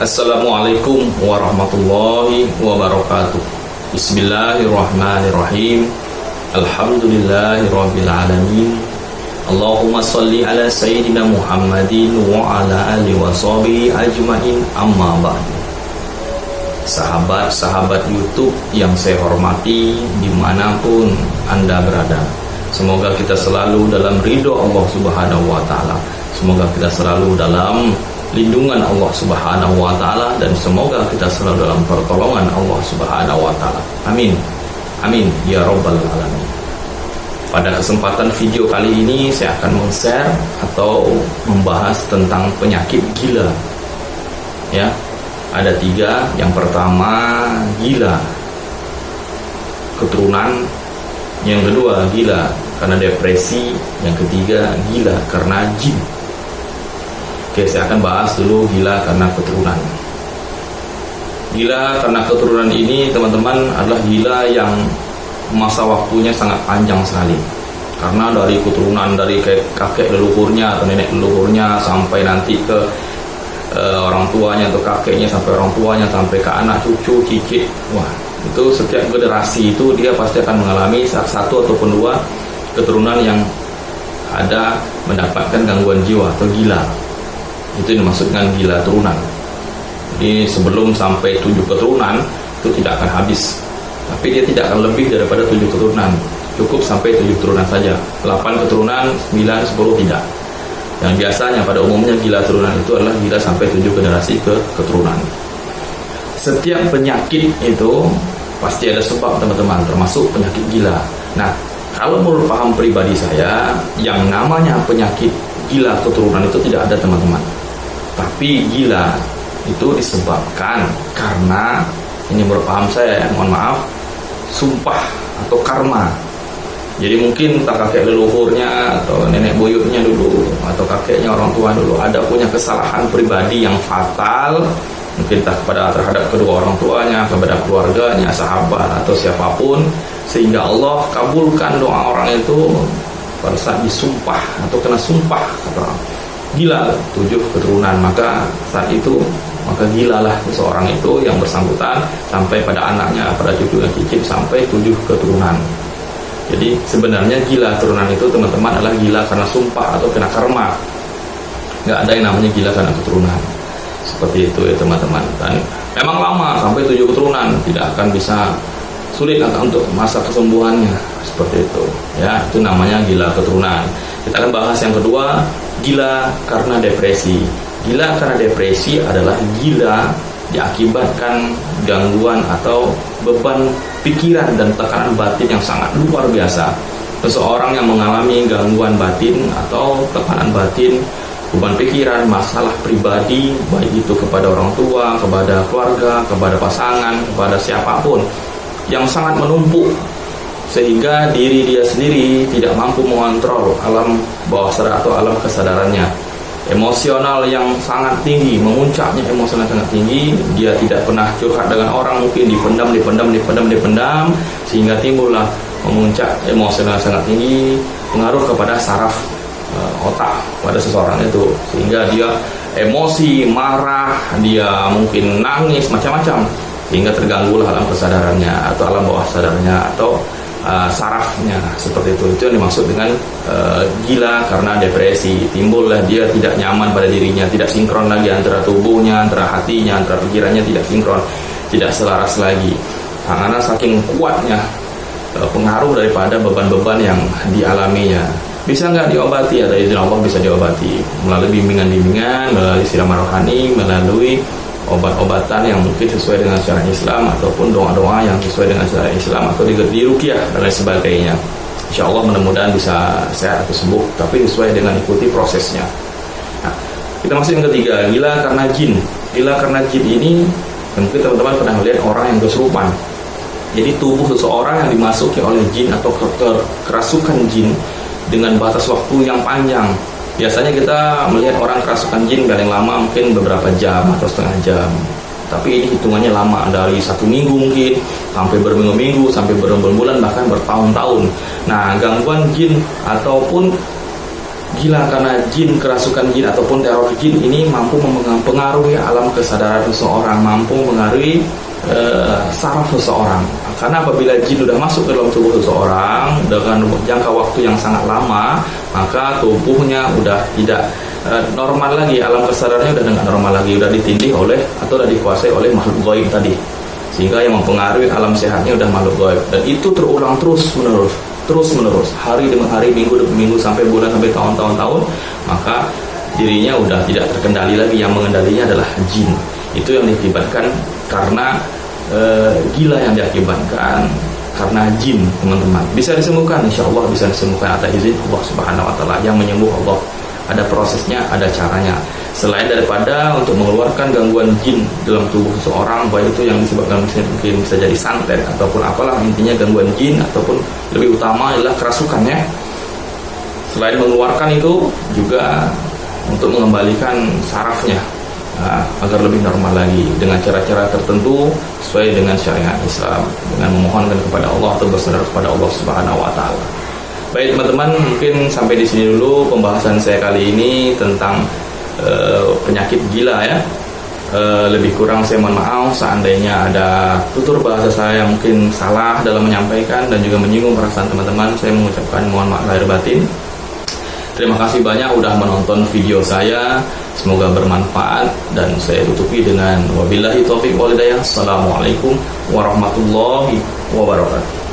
Assalamualaikum warahmatullahi wabarakatuh. Bismillahirrahmanirrahim. Alhamdulillahirabbil alamin. Allahumma shalli ala sayyidina Muhammadin wa ala alihi washabihi ajmain. Amma ba'du. Sahabat-sahabat YouTube yang saya hormati dimanapun Anda berada, semoga kita selalu dalam ridho Allah Subhanahu wa ta'ala. Semoga kita selalu dalam lindungan Allah Subhanahu wa ta'ala, dan semoga kita selalu dalam pertolongan Allah Subhanahu wa ta'ala. Amin. Amin ya rabbal alamin. Pada kesempatan video kali ini saya akan men-share atau membahas tentang penyakit gila. Ya, ada 3. Yang pertama, gila keturunan. Yang kedua, gila karena depresi. Yang ketiga, gila karena jin. Oke, saya akan bahas dulu gila karena keturunan. Gila karena keturunan ini, teman-teman, adalah gila yang masa waktunya sangat panjang sekali. Karena dari keturunan, dari kakek leluhurnya atau nenek leluhurnya sampai nanti ke orang tuanya atau kakeknya, sampai orang tuanya, sampai ke anak, cucu, cicit. Wah, itu setiap generasi itu dia pasti akan mengalami satu ataupun 2 keturunan yang ada mendapatkan gangguan jiwa atau gila. Itu dimaksudkan gila turunan. Jadi sebelum sampai 7 keturunan itu tidak akan habis, tapi dia tidak akan lebih daripada 7 keturunan. Cukup sampai 7 keturunan saja. 8 keturunan, 9, 10 tidak. Yang biasanya pada umumnya gila turunan itu adalah gila sampai 7 generasi ke keturunan. Setiap penyakit itu pasti ada sebab, teman-teman, termasuk penyakit gila. Nah, kalau menurut paham pribadi saya, yang namanya penyakit gila keturunan itu tidak ada, teman-teman. Tapi gila itu disebabkan karena, ini menurut paham saya, mohon maaf, sumpah atau karma. Jadi mungkin entah kakek leluhurnya atau nenek buyutnya dulu, atau kakeknya orang tua dulu ada punya kesalahan pribadi yang fatal, mungkin entah terhadap kedua orang tuanya, kepada keluarganya, sahabat atau siapapun, sehingga Allah kabulkan doa orang itu pada saat disumpah atau kena sumpah kata gila 7 keturunan. Maka saat itu gilalah seseorang itu yang bersangkutan sampai pada anaknya, pada cucu dan cicit, sampai 7 keturunan. Jadi sebenarnya gila turunan itu, teman-teman, adalah gila karena sumpah atau kena karma. Nggak ada yang namanya gila karena keturunan. Seperti itu ya, teman-teman. Dan memang lama, sampai 7 keturunan, tidak akan bisa, sulit untuk masa kesembuhannya. Seperti itu ya, itu namanya gila keturunan. Kita akan bahas yang kedua, gila karena depresi. Gila karena depresi adalah gila diakibatkan gangguan atau beban pikiran dan tekanan batin yang sangat luar biasa. Seseorang yang mengalami gangguan batin atau tekanan batin, beban pikiran, masalah pribadi, baik itu kepada orang tua, kepada keluarga, kepada pasangan, kepada siapapun, yang sangat menumpuk sehingga diri dia sendiri tidak mampu mengontrol alam bawah sadar atau alam kesadarannya. Emosional yang sangat tinggi, memuncaknya emosional sangat tinggi, dia tidak pernah curhat dengan orang, mungkin dipendam, sehingga timbullah memuncak emosional sangat tinggi, pengaruh kepada saraf otak pada seseorang itu, sehingga dia emosi, marah, dia mungkin nangis, macam-macam, sehingga terganggulah alam kesadarannya atau alam bawah sadarnya atau sarafnya. Seperti itu yang dimaksud dengan gila karena depresi. Timbullah dia tidak nyaman pada dirinya, tidak sinkron lagi antara tubuhnya, antara hatinya, antara pikirannya, tidak sinkron, tidak selaras lagi, karena saking kuatnya pengaruh daripada beban-beban yang dialaminya. Bisa nggak diobati? Ada izin Allah bisa diobati melalui bimbingan-bimbingan, melalui siraman rohani, melalui obat-obatan yang mungkin sesuai dengan syariat Islam, ataupun doa-doa yang sesuai dengan syariat Islam, atau di ruqyah dan lain sebagainya. Insya Allah mudah-mudahan bisa sehat atau sembuh, tapi sesuai dengan ikuti prosesnya. Nah, kita masuk yang ketiga, gila karena jin. Gila karena jin ini, mungkin teman-teman pernah melihat orang yang kesurupan. Jadi tubuh seseorang yang dimasuki oleh jin atau kerasukan jin dengan batas waktu yang panjang. Biasanya kita melihat orang kerasukan jin paling lama mungkin beberapa jam atau setengah jam. Tapi ini hitungannya lama, dari 1 minggu mungkin sampai berminggu-minggu, sampai berbulan-bulan, bahkan bertahun-tahun. Nah, gangguan jin ataupun gila karena jin, kerasukan jin ataupun teror jin ini mampu mempengaruhi alam kesadaran seseorang, mampu mengaruhi saraf seseorang. Karena apabila jin sudah masuk ke dalam tubuh seseorang dengan jangka waktu yang sangat lama, maka tubuhnya udah tidak normal lagi, alam kesadarannya udah tidak normal lagi, udah ditindih oleh atau udah dikuasai oleh makhluk gaib tadi, sehingga yang mempengaruhi alam sehatnya udah makhluk gaib. Dan itu terulang terus menerus, hari demi hari, minggu demi minggu, sampai bulan, sampai tahun-tahun, maka dirinya udah tidak terkendali lagi. Yang mengendalinya adalah jin. Itu yang diakibatkan karena gila yang diakibatkan karena jin, teman-teman. Bisa disembuhkan, insya Allah bisa disembuhkan atas izin Allah Subhanahu Wa Taala. Yang menyembuh Allah, ada prosesnya, ada caranya. Selain daripada untuk mengeluarkan gangguan jin dalam tubuh seseorang, baik itu yang disebabkan mungkin bisa jadi santet ataupun apalah, intinya gangguan jin, ataupun lebih utama adalah kerasukannya. Selain mengeluarkan itu, juga untuk mengembalikan sarafnya agar lebih normal lagi dengan cara-cara tertentu sesuai dengan syariat Islam, dengan memohonkan kepada Allah atau bersandar kepada Allah Subhanahu Wa Taala. Baik teman-teman, mungkin sampai di sini dulu pembahasan saya kali ini tentang penyakit gila ya. Lebih kurang saya mohon maaf seandainya ada tutur bahasa saya yang mungkin salah dalam menyampaikan dan juga menyinggung perasaan teman-teman. Saya mengucapkan mohon maaf lahir batin. Terima kasih banyak udah menonton video saya, semoga bermanfaat, dan saya tutupi dengan wabillahi taufiq wal hidayah. Assalamualaikum warahmatullahi wabarakatuh.